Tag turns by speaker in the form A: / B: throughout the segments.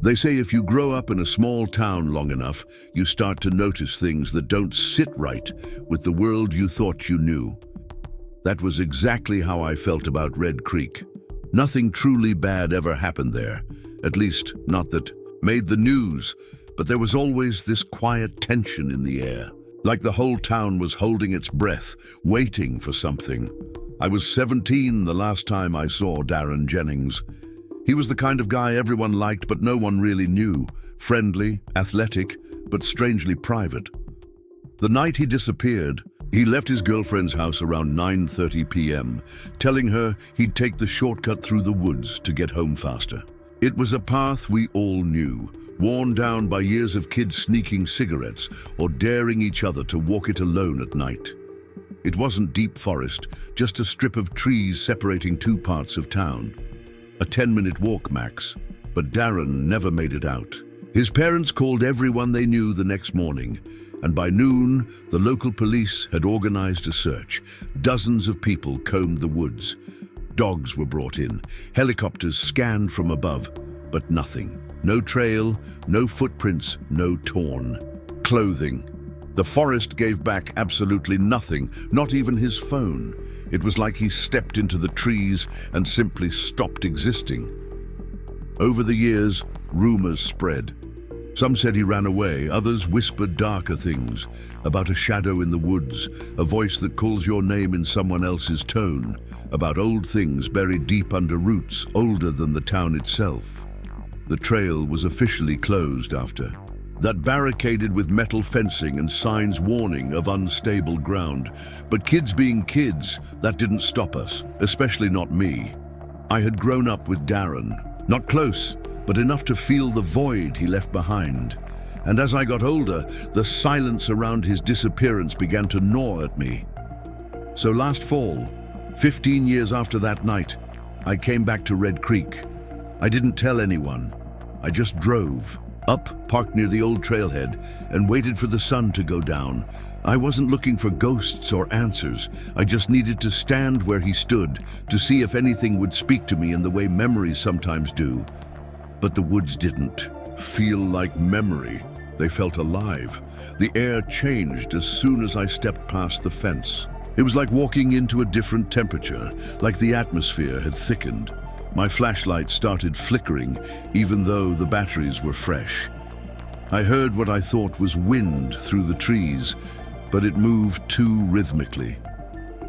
A: They say if you grow up in a small town long enough, you start to notice things that don't sit right with the world you thought you knew. That was exactly how I felt about Red Creek. Nothing truly bad ever happened there, at least not that made the news, but there was always this quiet tension in the air, like the whole town was holding its breath, waiting for something. I was 17 the last time I saw Darren Jennings. He was the kind of guy everyone liked but no one really knew, friendly, athletic, but strangely private. The night he disappeared, he left his girlfriend's house around 9:30 p.m., telling her he'd take the shortcut through the woods to get home faster. It was a path we all knew, worn down by years of kids sneaking cigarettes or daring each other to walk it alone at night. It wasn't deep forest, just a strip of trees separating two parts of town. A 10-minute walk max, but Darren never made it out. His parents called everyone they knew the next morning, and by noon, the local police had organized a search. Dozens of people combed the woods. Dogs were brought in, helicopters scanned from above, but nothing. No trail, no footprints, no torn clothing. The forest gave back absolutely nothing, not even his phone. It was like he stepped into the trees and simply stopped existing. Over the years, rumors spread. Some said he ran away, others whispered darker things, about a shadow in the woods, a voice that calls your name in someone else's tone, about old things buried deep under roots older than the town itself. The trail was officially closed after that, barricaded with metal fencing and signs warning of unstable ground. But kids being kids, that didn't stop us, especially not me. I had grown up with Darren, not close, but enough to feel the void he left behind. And as I got older, the silence around his disappearance began to gnaw at me. So last fall, 15 years after that night, I came back to Red Creek. I didn't tell anyone. I just drove up, parked near the old trailhead, and waited for the sun to go down. I wasn't looking for ghosts or answers. I just needed to stand where he stood to see if anything would speak to me in the way memories sometimes do. But the woods didn't feel like memory. They felt alive. The air changed as soon as I stepped past the fence. It was like walking into a different temperature, like the atmosphere had thickened. My flashlight started flickering, even though the batteries were fresh. I heard what I thought was wind through the trees, but it moved too rhythmically.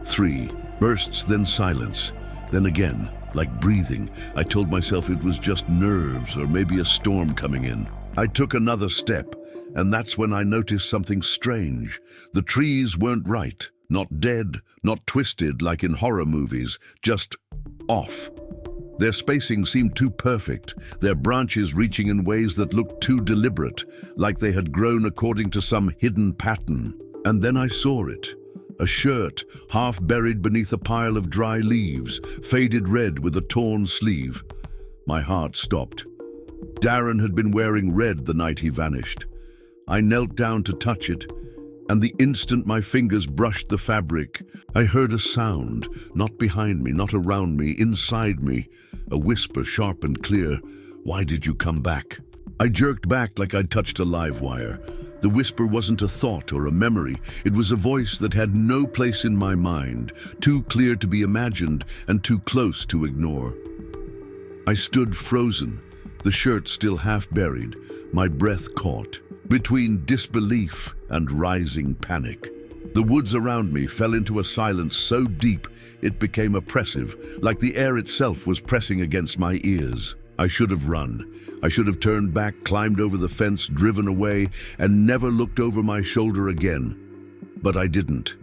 A: 3 bursts, then silence, then again, like breathing. I told myself it was just nerves or maybe a storm coming in. I took another step, and that's when I noticed something strange. The trees weren't right, not dead, not twisted like in horror movies, just off. Their spacing seemed too perfect, their branches reaching in ways that looked too deliberate, like they had grown according to some hidden pattern. And then I saw it. A shirt, half buried beneath a pile of dry leaves, faded red with a torn sleeve. My heart stopped. Darren had been wearing red the night he vanished. I knelt down to touch it, and the instant my fingers brushed the fabric, I heard a sound, not behind me, not around me, inside me. A whisper, sharp and clear. "Why did you come back?" I jerked back like I'd touched a live wire. The whisper wasn't a thought or a memory. It was a voice that had no place in my mind, too clear to be imagined and too close to ignore. I stood frozen, the shirt still half buried, my breath caught, between disbelief and rising panic. The woods around me fell into a silence so deep it became oppressive, like the air itself was pressing against my ears. I should have run. I should have turned back, climbed over the fence, driven away, and never looked over my shoulder again. But I didn't.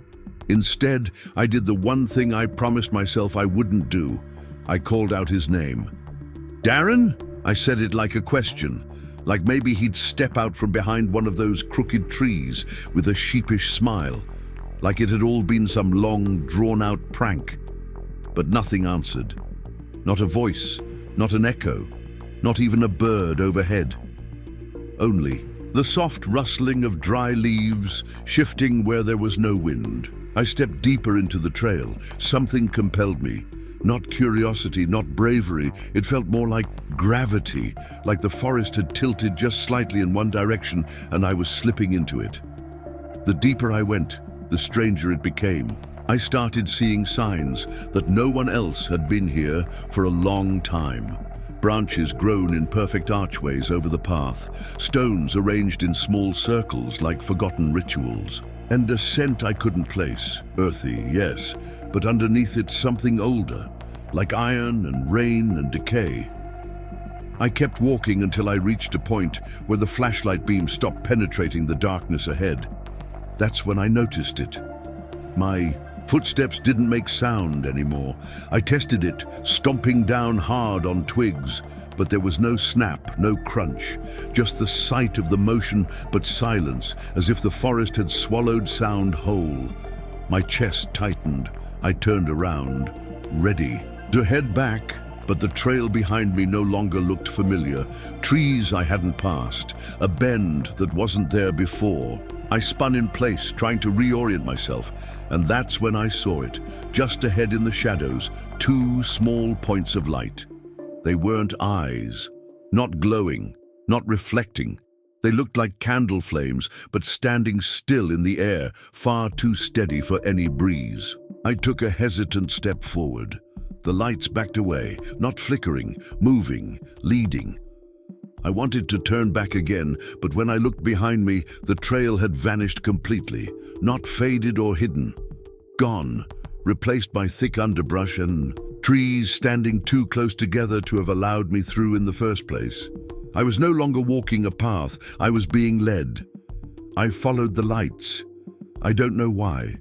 A: Instead, I did the one thing I promised myself I wouldn't do. I called out his name. "Darren?" I said it like a question, like maybe he'd step out from behind one of those crooked trees with a sheepish smile, like it had all been some long, drawn-out prank. But nothing answered. Not a voice, not an echo, not even a bird overhead. Only the soft rustling of dry leaves shifting where there was no wind. I stepped deeper into the trail. Something compelled me. Not curiosity, not bravery. It felt more like gravity, like the forest had tilted just slightly in one direction and I was slipping into it. The deeper I went, the stranger it became. I started seeing signs that no one else had been here for a long time. Branches grown in perfect archways over the path, stones arranged in small circles like forgotten rituals, and a scent I couldn't place. Earthy, yes, but underneath it something older, like iron and rain and decay. I kept walking until I reached a point where the flashlight beam stopped penetrating the darkness ahead. That's when I noticed it. My footsteps didn't make sound anymore. I tested it, stomping down hard on twigs, but there was no snap, no crunch, just the sight of the motion but silence, as if the forest had swallowed sound whole. My chest tightened. I turned around, ready to head back, but the trail behind me no longer looked familiar. Trees I hadn't passed, a bend that wasn't there before. I spun in place, trying to reorient myself, and that's when I saw it. Just ahead in the shadows, two small points of light. They weren't eyes, not glowing, not reflecting. They looked like candle flames, but standing still in the air, far too steady for any breeze. I took a hesitant step forward. The lights backed away, not flickering, moving, leading. I wanted to turn back again, but when I looked behind me, the trail had vanished completely, not faded or hidden. Gone, replaced by thick underbrush and trees standing too close together to have allowed me through in the first place. I was no longer walking a path, I was being led. I followed the lights. I don't know why.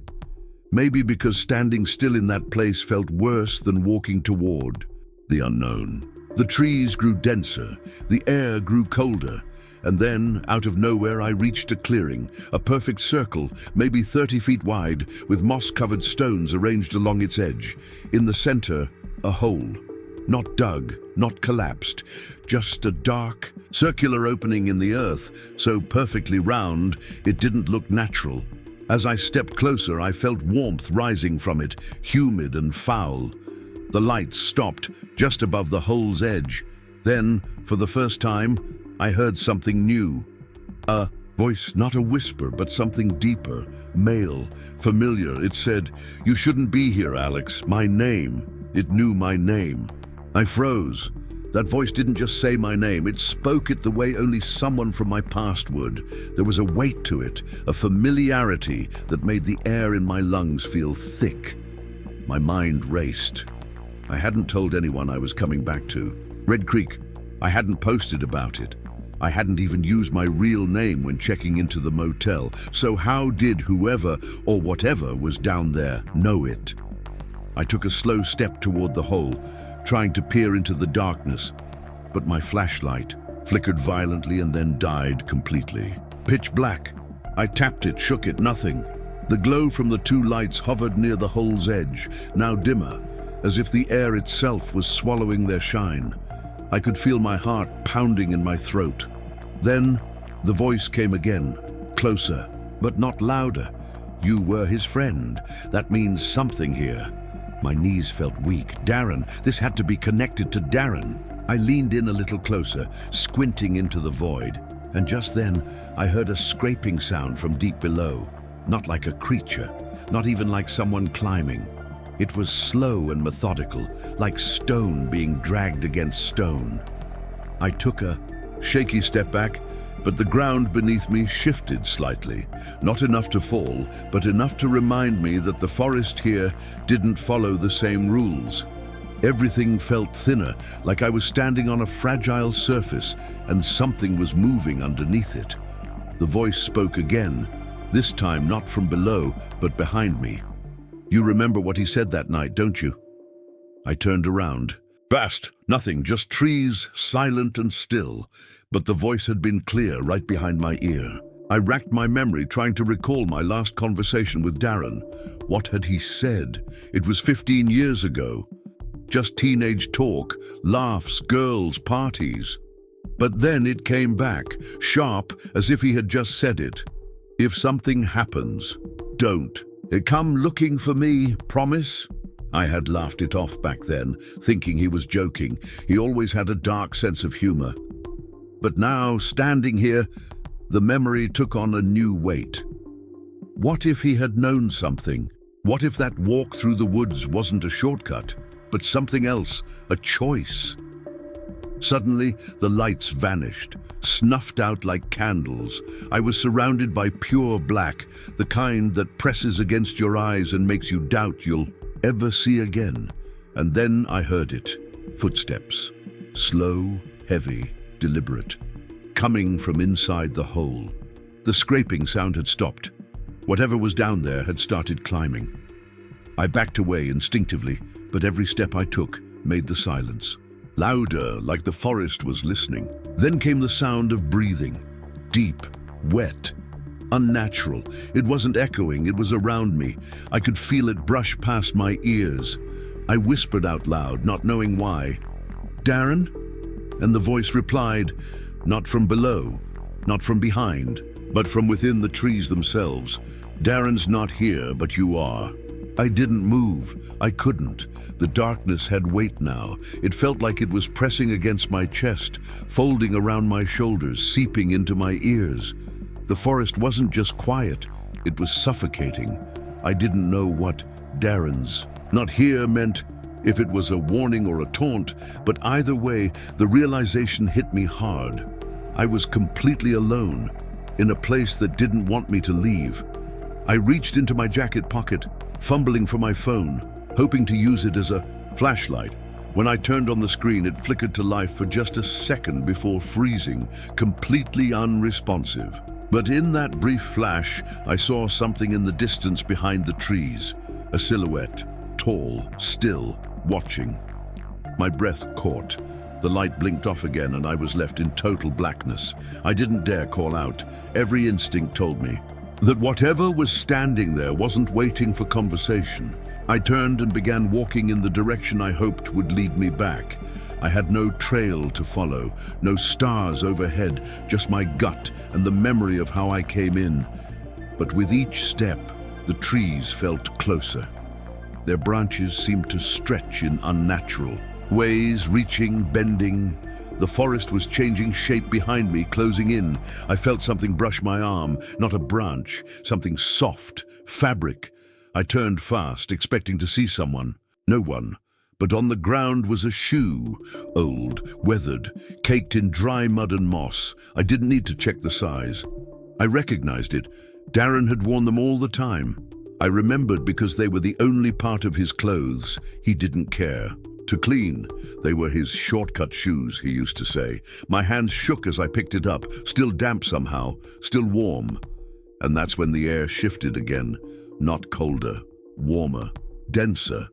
A: Maybe because standing still in that place felt worse than walking toward the unknown. The trees grew denser, the air grew colder, and then, out of nowhere, I reached a clearing, a perfect circle, maybe 30 feet wide, with moss-covered stones arranged along its edge. In the center, a hole. Not dug, not collapsed, just a dark, circular opening in the earth, so perfectly round it didn't look natural. As I stepped closer, I felt warmth rising from it, humid and foul. The lights stopped just above the hole's edge. Then, for the first time, I heard something new. A voice, not a whisper, but something deeper, male, familiar. It said, "You shouldn't be here, Alex. My name." It knew my name. I froze. That voice didn't just say my name, it spoke it the way only someone from my past would. There was a weight to it, a familiarity that made the air in my lungs feel thick. My mind raced. I hadn't told anyone I was coming back to. Red Creek. I hadn't posted about it. I hadn't even used my real name when checking into the motel. So how did whoever or whatever was down there know it? I took a slow step toward the hole, trying to peer into the darkness, but my flashlight flickered violently and then died completely. Pitch black. I tapped it, shook it, nothing. The glow from the two lights hovered near the hole's edge, now dimmer, as if the air itself was swallowing their shine. I could feel my heart pounding in my throat. Then the voice came again, closer, but not louder. "You were his friend. That means something here." My knees felt weak. Darren. This had to be connected to Darren. I leaned in a little closer, squinting into the void, and just then I heard a scraping sound from deep below. Not like a creature, not even like someone climbing. It was slow and methodical, like stone being dragged against stone. I took a shaky step back, but the ground beneath me shifted slightly. Not enough to fall, but enough to remind me that the forest here didn't follow the same rules. Everything felt thinner, like I was standing on a fragile surface, and something was moving underneath it. The voice spoke again, this time not from below, but behind me. "You remember what he said that night, don't you?" I turned around. Vast, nothing, just trees, silent and still. But the voice had been clear right behind my ear. I racked my memory, trying to recall my last conversation with Darren. What had he said? It was 15 years ago. Just teenage talk, laughs, girls, parties. But then it came back, sharp, as if he had just said it. "If something happens, don't. Come looking for me, promise?" I had laughed it off back then, thinking he was joking. He always had a dark sense of humor. But now, standing here, the memory took on a new weight. What if he had known something? What if that walk through the woods wasn't a shortcut, but something else, a choice? Suddenly, the lights vanished, snuffed out like candles. I was surrounded by pure black, the kind that presses against your eyes and makes you doubt you'll ever see again. And then I heard it. Footsteps. Slow, heavy, deliberate. Coming from inside the hole. The scraping sound had stopped. Whatever was down there had started climbing. I backed away instinctively, but every step I took made the silence louder, like the forest was listening. Then came the sound of breathing. Deep, wet, unnatural. It wasn't echoing, it was around me. I could feel it brush past my ears. I whispered out loud, not knowing why. "Darren?" And the voice replied, not from below, not from behind, but from within the trees themselves. "Darren's not here, but you are." I didn't move. I couldn't. The darkness had weight now. It felt like it was pressing against my chest, folding around my shoulders, seeping into my ears. The forest wasn't just quiet, it was suffocating. I didn't know what Darren's not here meant, if it was a warning or a taunt, but either way, the realization hit me hard. I was completely alone, in a place that didn't want me to leave. I reached into my jacket pocket, fumbling for my phone, hoping to use it as a flashlight. When I turned on the screen, it flickered to life for just a second before freezing, completely unresponsive. But in that brief flash, I saw something in the distance behind the trees. A silhouette, tall, still, watching. My breath caught. The light blinked off again and I was left in total blackness. I didn't dare call out. Every instinct told me that whatever was standing there wasn't waiting for conversation. I turned and began walking in the direction I hoped would lead me back. I had no trail to follow, no stars overhead, just my gut and the memory of how I came in. But with each step, the trees felt closer. Their branches seemed to stretch in unnatural ways, reaching, bending. The forest was changing shape behind me, closing in. I felt something brush my arm, not a branch, something soft, fabric. I turned fast, expecting to see someone. No one. But on the ground was a shoe, old, weathered, caked in dry mud and moss. I didn't need to check the size. I recognized it. Darren had worn them all the time. I remembered because they were the only part of his clothes he didn't care to clean. They were his shortcut shoes, he used to say. My hands shook as I picked it up, still damp somehow, still warm. And that's when the air shifted again, not colder, warmer, denser.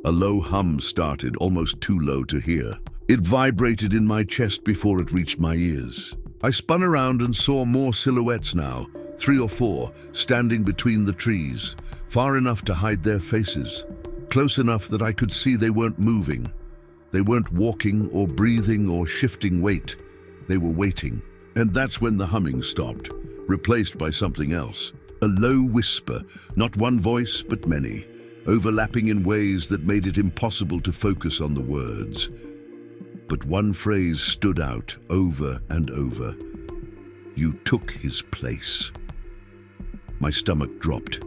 A: A low hum started, almost too low to hear. It vibrated in my chest before it reached my ears. I spun around and saw more silhouettes now, 3 or 4, standing between the trees, far enough to hide their faces, close enough that I could see they weren't moving. They weren't walking or breathing or shifting weight. They were waiting. And that's when the humming stopped, replaced by something else. A low whisper, not one voice but many, overlapping in ways that made it impossible to focus on the words. But one phrase stood out over and over. "You took his place." My stomach dropped.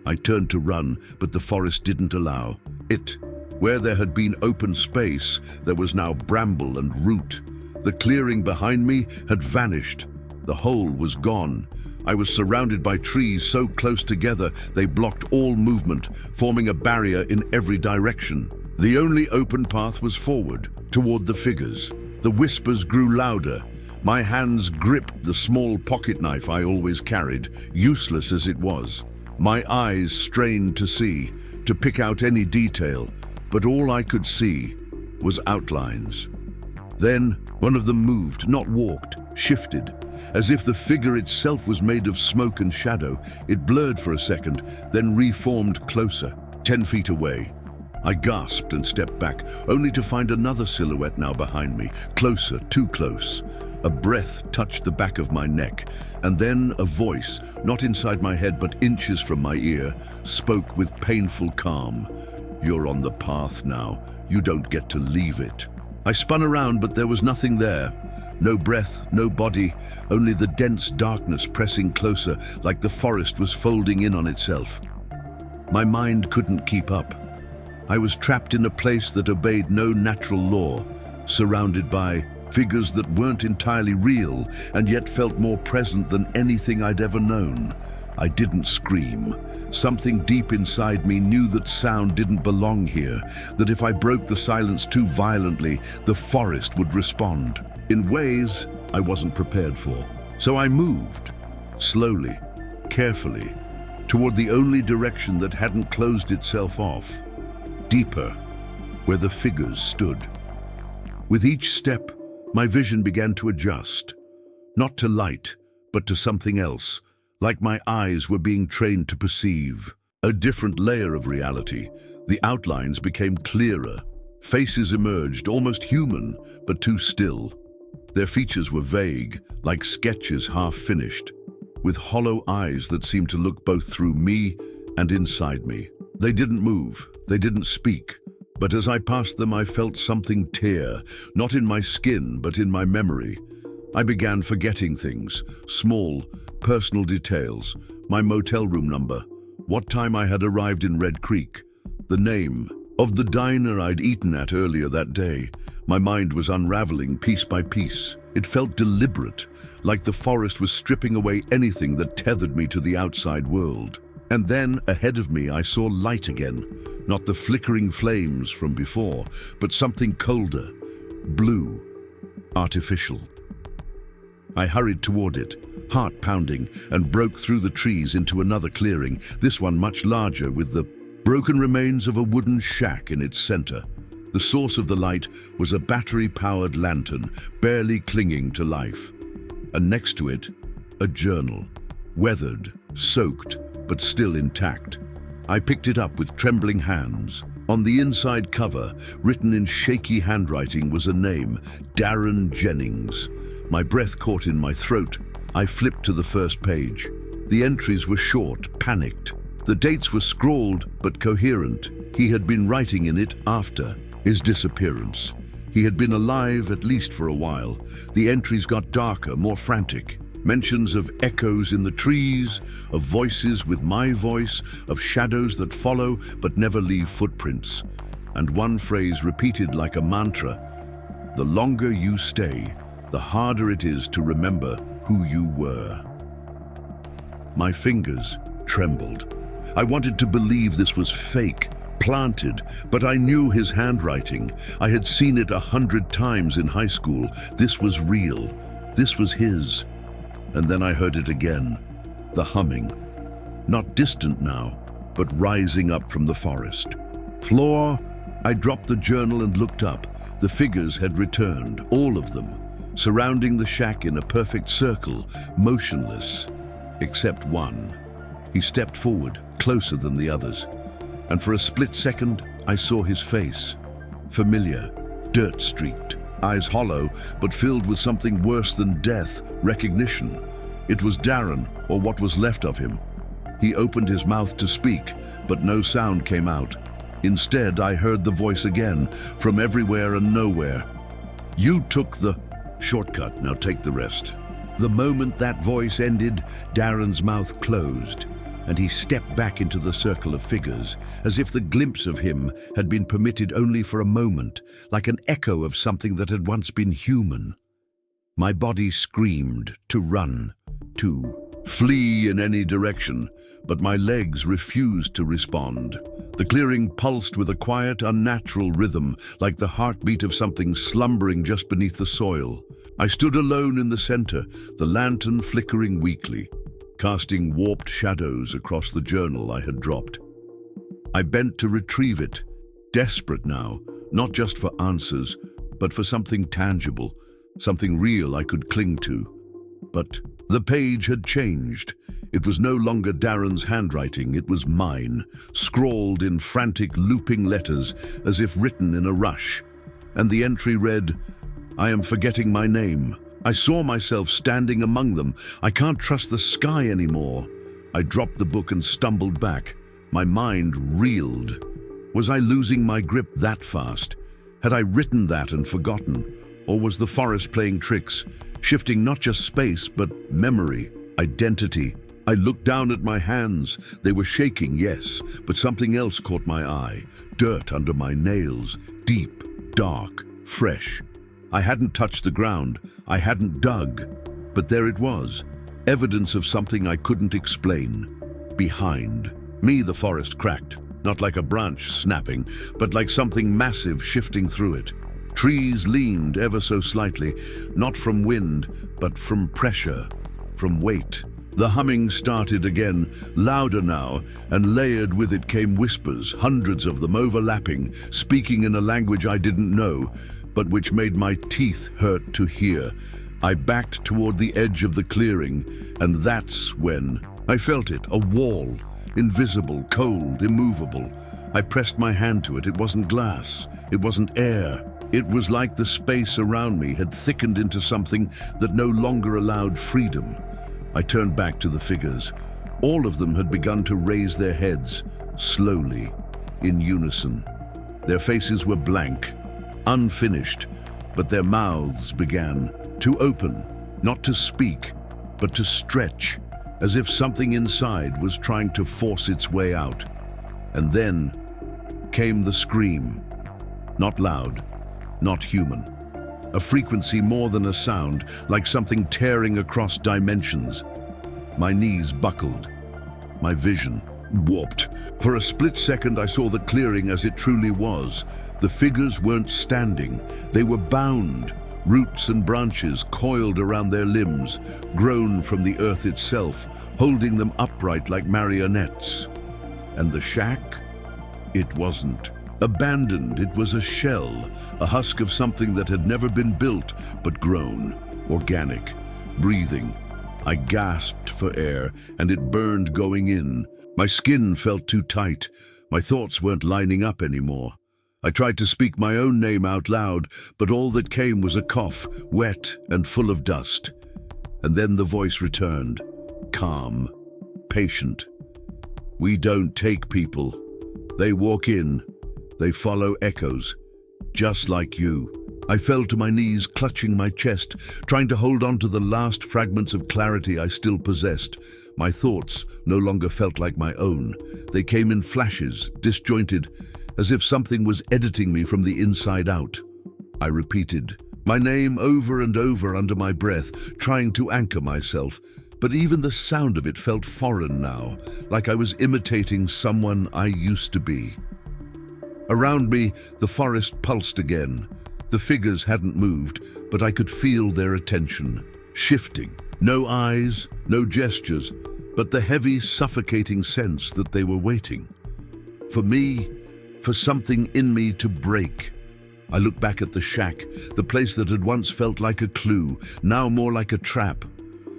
A: I turned to run, but the forest didn't allow it. Where there had been open space, there was now bramble and root. The clearing behind me had vanished. The hole was gone. I was surrounded by trees so close together they blocked all movement, forming a barrier in every direction. The only open path was forward, toward the figures. The whispers grew louder. My hands gripped the small pocket knife I always carried, useless as it was. My eyes strained to see, to pick out any detail, but all I could see was outlines. Then one of them moved, not walked, shifted, as if the figure itself was made of smoke and shadow. It blurred for a second, then reformed closer, 10 feet away. I gasped and stepped back, only to find another silhouette now behind me, closer, too close. A breath touched the back of my neck, and then a voice, not inside my head but inches from my ear, spoke with painful calm. You're on the path now. You don't get to leave it. I spun around, but there was nothing there. No breath, no body, only the dense darkness pressing closer, like the forest was folding in on itself. My mind couldn't keep up. I was trapped in a place that obeyed no natural law, surrounded by figures that weren't entirely real and yet felt more present than anything I'd ever known. I didn't scream. Something deep inside me knew that sound didn't belong here, that if I broke the silence too violently, the forest would respond in ways I wasn't prepared for. So I moved, slowly, carefully, toward the only direction that hadn't closed itself off, deeper, where the figures stood. With each step, my vision began to adjust, not to light, but to something else, like my eyes were being trained to perceive. A different layer of reality. The outlines became clearer. Faces emerged, almost human, but too still. Their features were vague, like sketches half-finished, with hollow eyes that seemed to look both through me and inside me. They didn't move, they didn't speak, but as I passed them I felt something tear, not in my skin, but in my memory. I began forgetting things, small, personal details, my motel room number, what time I had arrived in Red Creek, the name of the diner I'd eaten at earlier that day. My mind was unraveling piece by piece. It felt deliberate, like the forest was stripping away anything that tethered me to the outside world. And then, ahead of me, I saw light again, not the flickering flames from before, but something colder, blue, artificial. I hurried toward it, heart pounding, and broke through the trees into another clearing, this one much larger, with the broken remains of a wooden shack in its center. The source of the light was a battery-powered lantern, barely clinging to life. And next to it, a journal, weathered, soaked, but still intact. I picked it up with trembling hands. On the inside cover, written in shaky handwriting, was a name, Darren Jennings. My breath caught in my throat. I flipped to the first page. The entries were short, panicked. The dates were scrawled but coherent. He had been writing in it after his disappearance. He had been alive at least for a while. The entries got darker, more frantic. Mentions of echoes in the trees, of voices with my voice, of shadows that follow but never leave footprints. And one phrase repeated like a mantra: the longer you stay, the harder it is to remember who you were. My fingers trembled. I wanted to believe this was fake, planted, but I knew his handwriting. I had seen it 100 times in high school. This was real. This was his. And then I heard it again, the humming. Not distant now, but rising up from the forest. Floor, I dropped the journal and looked up. The figures had returned, all of them, surrounding the shack in a perfect circle, motionless, except one. He stepped forward, closer than the others, and for a split second, I saw his face. Familiar, dirt-streaked, eyes hollow, but filled with something worse than death, recognition. It was Darren, or what was left of him. He opened his mouth to speak, but no sound came out. Instead, I heard the voice again, from everywhere and nowhere. You took the shortcut, now take the rest. The moment that voice ended, Darren's mouth closed, and he stepped back into the circle of figures, as if the glimpse of him had been permitted only for a moment, like an echo of something that had once been human. My body screamed to run, to flee in any direction, but my legs refused to respond. The clearing pulsed with a quiet, unnatural rhythm, like the heartbeat of something slumbering just beneath the soil. I stood alone in the center, the lantern flickering weakly, casting warped shadows across the journal I had dropped. I bent to retrieve it, desperate now, not just for answers, but for something tangible, something real I could cling to. But the page had changed. It was no longer Darren's handwriting, it was mine, scrawled in frantic, looping letters, as if written in a rush. And the entry read, "I am forgetting my name. I saw myself standing among them. I can't trust the sky anymore." I dropped the book and stumbled back. My mind reeled. Was I losing my grip that fast? Had I written that and forgotten? Or was the forest playing tricks, shifting not just space, but memory, identity? I looked down at my hands. They were shaking, yes, but something else caught my eye. Dirt under my nails, deep, dark, fresh. I hadn't touched the ground. I hadn't dug. But there it was, evidence of something I couldn't explain. Behind me, the forest cracked, not like a branch snapping, but like something massive shifting through it. Trees leaned ever so slightly, not from wind, but from pressure, from weight. The humming started again, louder now, and layered with it came whispers, hundreds of them overlapping, speaking in a language I didn't know, but which made my teeth hurt to hear. I backed toward the edge of the clearing, and that's when I felt it, a wall, invisible, cold, immovable. I pressed my hand to it. It wasn't glass. It wasn't air. It was like the space around me had thickened into something that no longer allowed freedom. I turned back to the figures. All of them had begun to raise their heads, slowly, in unison. Their faces were blank, unfinished, but their mouths began to open, not to speak, but to stretch, as if something inside was trying to force its way out. And then came the scream. Not loud, not human. A frequency more than a sound, like something tearing across dimensions. My knees buckled. My vision warped. For a split second, I saw the clearing as it truly was. The figures weren't standing. They were bound. Roots and branches coiled around their limbs, grown from the earth itself, holding them upright like marionettes. And the shack? It wasn't abandoned. It was a shell, a husk of something that had never been built, but grown, organic, breathing. I gasped for air, and it burned going in. My skin felt too tight. My thoughts weren't lining up anymore. I tried to speak my own name out loud, but all that came was a cough, wet and full of dust. And then the voice returned, calm, patient. We don't take people. They walk in. They follow echoes, just like you. I fell to my knees, clutching my chest, trying to hold on to the last fragments of clarity I still possessed. My thoughts no longer felt like my own. They came in flashes, disjointed, as if something was editing me from the inside out. I repeated my name over and over under my breath, trying to anchor myself, but even the sound of it felt foreign now, like I was imitating someone I used to be. Around me, the forest pulsed again. The figures hadn't moved, but I could feel their attention, shifting. No eyes, no gestures, but the heavy, suffocating sense that they were waiting. For me, for something in me to break. I looked back at the shack, the place that had once felt like a clue, now more like a trap.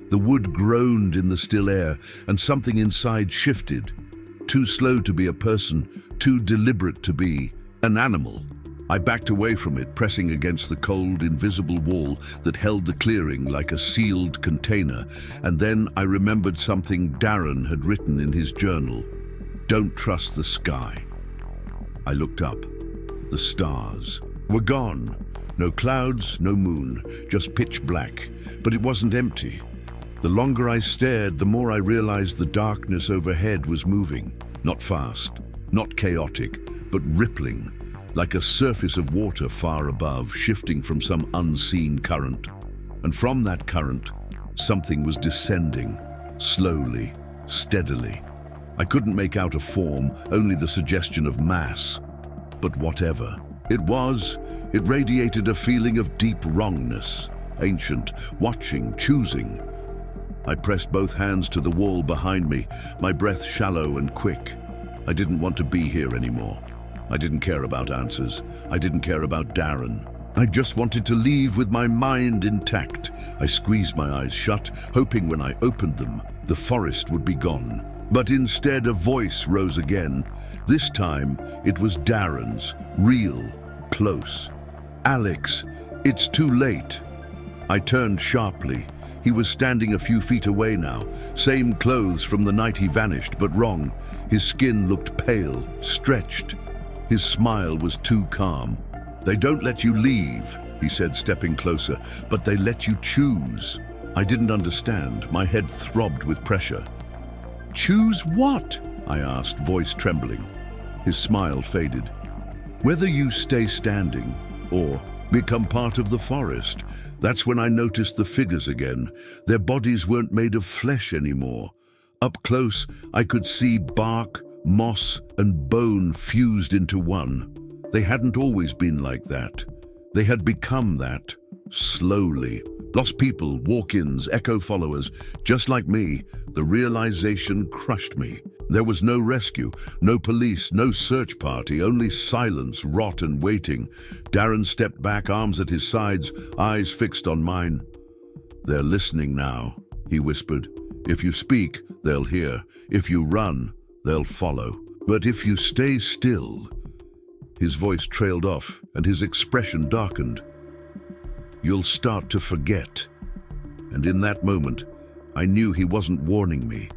A: The wood groaned in the still air, and something inside shifted. Too slow to be a person, too deliberate to be an animal. I backed away from it, pressing against the cold, invisible wall that held the clearing like a sealed container, and then I remembered something Darren had written in his journal. Don't trust the sky. I looked up. The stars were gone. No clouds, no moon, just pitch black. But it wasn't empty. The longer I stared, the more I realized the darkness overhead was moving. Not fast, not chaotic, but rippling, like a surface of water far above, shifting from some unseen current. And from that current, something was descending, slowly, steadily. I couldn't make out a form, only the suggestion of mass. But whatever it was, it radiated a feeling of deep wrongness, ancient, watching, choosing. I pressed both hands to the wall behind me, my breath shallow and quick. I didn't want to be here anymore. I didn't care about answers. I didn't care about Darren. I just wanted to leave with my mind intact. I squeezed my eyes shut, hoping when I opened them, the forest would be gone. But instead a voice rose again. This time it was Darren's, real, close. Alex, it's too late. I turned sharply. He was standing a few feet away now, same clothes from the night he vanished, but wrong. His skin looked pale, stretched. His smile was too calm. "They don't let you leave," he said, stepping closer, "but they let you choose." I didn't understand. My head throbbed with pressure. "Choose what?" I asked, voice trembling. His smile faded. "Whether you stay standing or become part of the forest." That's when I noticed the figures again. Their bodies weren't made of flesh anymore. Up close, I could see bark, moss, and bone fused into one. They hadn't always been like that. They had become that, slowly. Lost people, walk-ins, echo followers, just like me. The realization crushed me. There was no rescue, no police, no search party, only silence, rot, and waiting. Darren stepped back, arms at his sides, eyes fixed on mine. "They're listening now," he whispered. "If you speak, they'll hear. If you run, they'll follow. But if you stay still..." His voice trailed off, and his expression darkened. "You'll start to forget." And in that moment, I knew he wasn't warning me.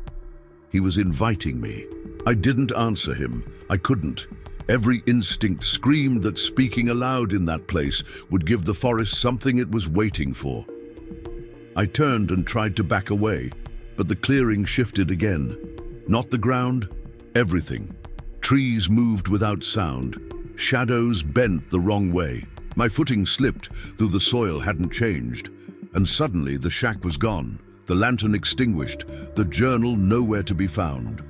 A: He was inviting me. I didn't answer him. I couldn't. Every instinct screamed that speaking aloud in that place would give the forest something it was waiting for. I turned and tried to back away, but the clearing shifted again. Not the ground, everything. Trees moved without sound. Shadows bent the wrong way. My footing slipped, though the soil hadn't changed. And suddenly the shack was gone, the lantern extinguished, the journal nowhere to be found.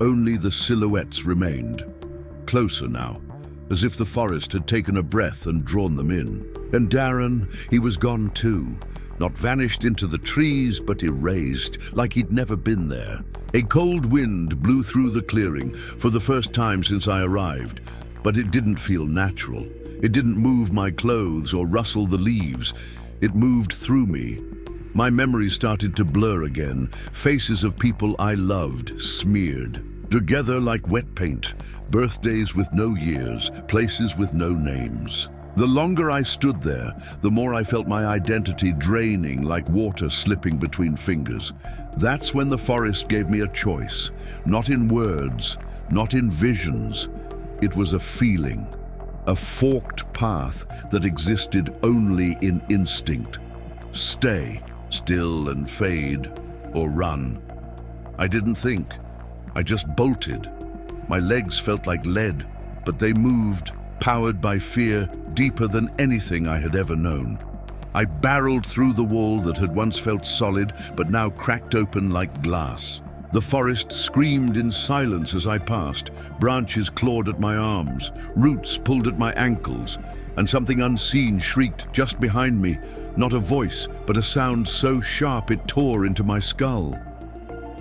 A: Only the silhouettes remained. Closer now, as if the forest had taken a breath and drawn them in. And Darren, he was gone too. Not vanished into the trees, but erased, like he'd never been there. A cold wind blew through the clearing, for the first time since I arrived. But it didn't feel natural. It didn't move my clothes or rustle the leaves. It moved through me. My memory started to blur again. Faces of people I loved, smeared. Together like wet paint. Birthdays with no years, places with no names. The longer I stood there, the more I felt my identity draining like water slipping between fingers. That's when the forest gave me a choice. Not in words, not in visions. It was a feeling. A forked path that existed only in instinct. Stay, still and fade, or run. I didn't think. I just bolted. My legs felt like lead, but they moved, powered by fear, deeper than anything I had ever known. I barreled through the wall that had once felt solid, but now cracked open like glass. The forest screamed in silence as I passed. Branches clawed at my arms, roots pulled at my ankles, and something unseen shrieked just behind me. Not a voice, but a sound so sharp it tore into my skull.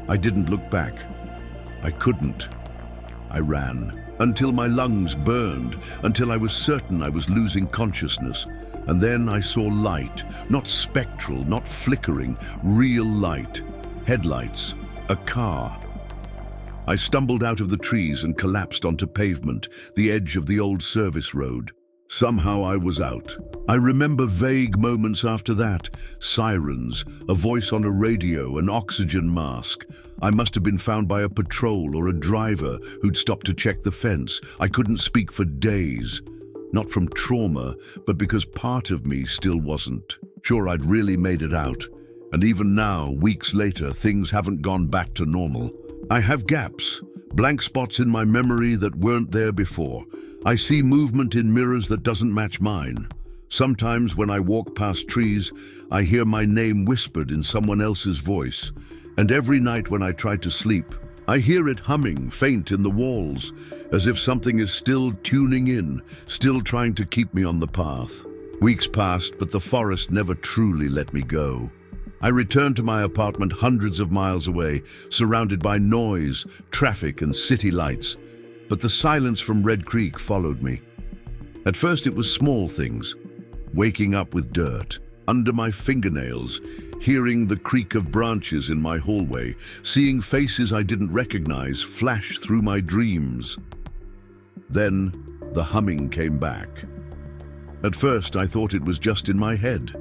A: I didn't look back. I couldn't. I ran, until my lungs burned, until I was certain I was losing consciousness. And then I saw light, not spectral, not flickering, real light. Headlights. A car. I stumbled out of the trees and collapsed onto pavement, the edge of the old service road. Somehow I was out. I remember vague moments after that. Sirens, a voice on a radio, an oxygen mask. I must have been found by a patrol or a driver who'd stopped to check the fence. I couldn't speak for days. Not from trauma, but because part of me still wasn't sure I'd really made it out. And even now, weeks later, things haven't gone back to normal. I have gaps, blank spots in my memory that weren't there before. I see movement in mirrors that doesn't match mine. Sometimes when I walk past trees, I hear my name whispered in someone else's voice. And every night when I try to sleep, I hear it humming faint in the walls, as if something is still tuning in, still trying to keep me on the path. Weeks passed, but the forest never truly let me go. I returned to my apartment hundreds of miles away, surrounded by noise, traffic, and city lights. But the silence from Red Creek followed me. At first it was small things. Waking up with dirt under my fingernails, hearing the creak of branches in my hallway, seeing faces I didn't recognize flash through my dreams. Then the humming came back. At first I thought it was just in my head.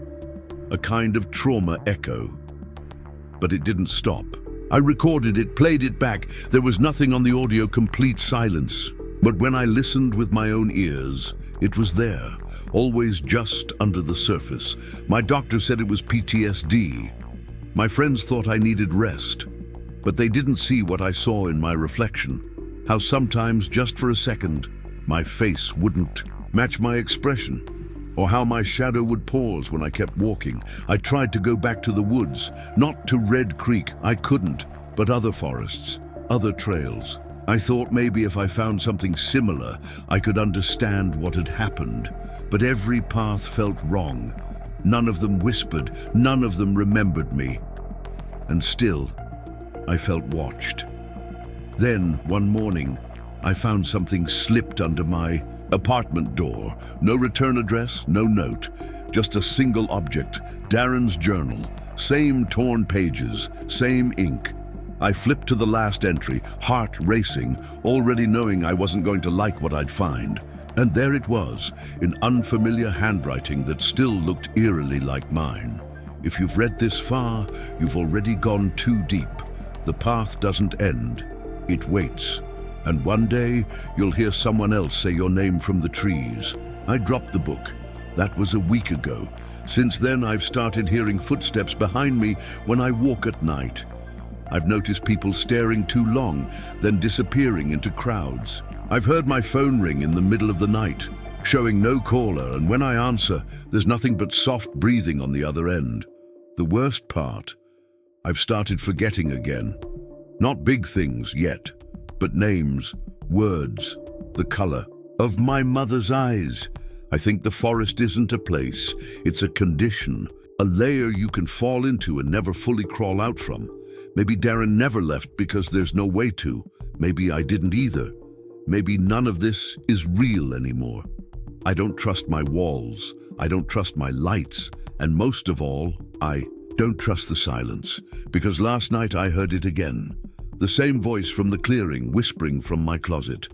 A: A kind of trauma echo. But it didn't stop. I recorded it, played it back. There was nothing on the audio, complete silence. But when I listened with my own ears, it was there, always just under the surface. My doctor said it was PTSD. My friends thought I needed rest, but they didn't see what I saw in my reflection. How sometimes, just for a second, my face wouldn't match my expression, or how my shadow would pause when I kept walking. I tried to go back to the woods, not to Red Creek, I couldn't, but other forests, other trails. I thought maybe if I found something similar, I could understand what had happened, but every path felt wrong. None of them whispered, none of them remembered me. And still, I felt watched. Then, one morning, I found something slipped under my apartment door. No return address, no note, just a single object, Darren's journal. Same torn pages, same ink. I flipped to the last entry, heart racing, already knowing I wasn't going to like what I'd find. And there it was, in unfamiliar handwriting that still looked eerily like mine. If you've read this far, you've already gone too deep. The path doesn't end, it waits. And one day, you'll hear someone else say your name from the trees. I dropped the book. That was a week ago. Since then, I've started hearing footsteps behind me when I walk at night. I've noticed people staring too long, then disappearing into crowds. I've heard my phone ring in the middle of the night, showing no caller, and when I answer, there's nothing but soft breathing on the other end. The worst part, I've started forgetting again. Not big things yet, but names, words, the color of my mother's eyes. I think the forest isn't a place, it's a condition, a layer you can fall into and never fully crawl out from. Maybe Darren never left because there's no way to. Maybe I didn't either. Maybe none of this is real anymore. I don't trust my walls. I don't trust my lights. And most of all, I don't trust the silence. Because last night I heard it again. The same voice from the clearing, whispering from my closet.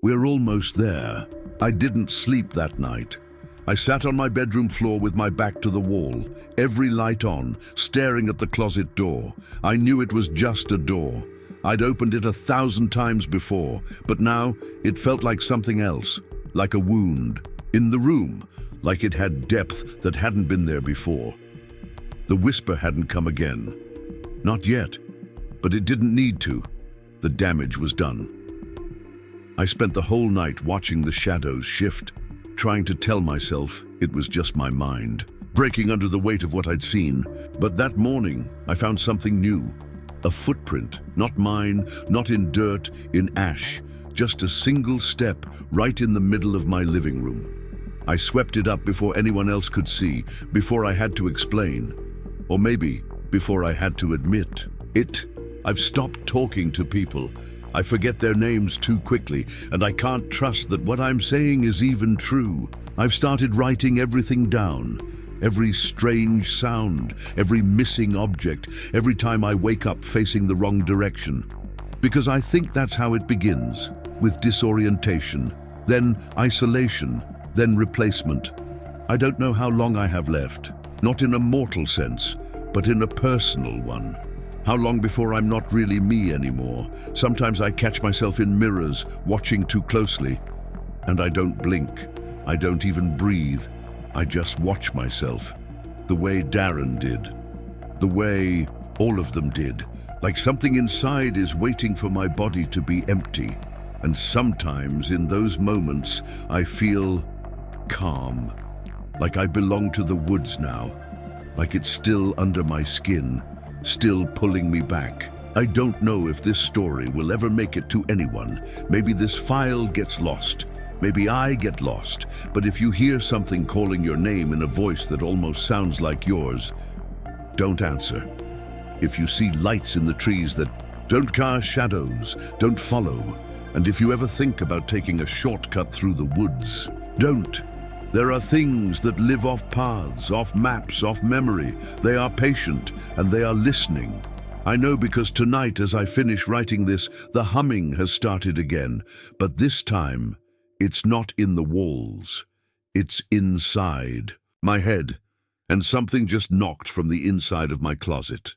A: We're almost there. I didn't sleep that night. I sat on my bedroom floor with my back to the wall, every light on, staring at the closet door. I knew it was just a door. I'd opened it 1,000 times before, but now it felt like something else, like a wound. In the room, like it had depth that hadn't been there before. The whisper hadn't come again. Not yet, but it didn't need to. The damage was done. I spent the whole night watching the shadows shift, trying to tell myself it was just my mind, breaking under the weight of what I'd seen. But that morning, I found something new. A footprint, not mine, not in dirt, in ash, just a single step right in the middle of my living room. I swept it up before anyone else could see, before I had to explain. Or maybe before I had to admit it. I've stopped talking to people. I forget their names too quickly, and I can't trust that what I'm saying is even true. I've started writing everything down. Every strange sound, every missing object, every time I wake up facing the wrong direction. Because I think that's how it begins, with disorientation, then isolation, then replacement. I don't know how long I have left, not in a mortal sense, but in a personal one. How long before I'm not really me anymore? Sometimes I catch myself in mirrors, watching too closely, and I don't blink. I don't even breathe. I just watch myself, the way Darren did, the way all of them did, like something inside is waiting for my body to be empty. And sometimes in those moments, I feel calm, like I belong to the woods now, like it's still under my skin, still pulling me back. I don't know if this story will ever make it to anyone. Maybe this file gets lost. Maybe I get lost. But if you hear something calling your name in a voice that almost sounds like yours, don't answer. If you see lights in the trees that don't cast shadows, don't follow. And if you ever think about taking a shortcut through the woods, don't. There are things that live off paths, off maps, off memory. They are patient and they are listening. I know because tonight as I finish writing this, the humming has started again. But this time, it's not in the walls. It's inside my head. And something just knocked from the inside of my closet.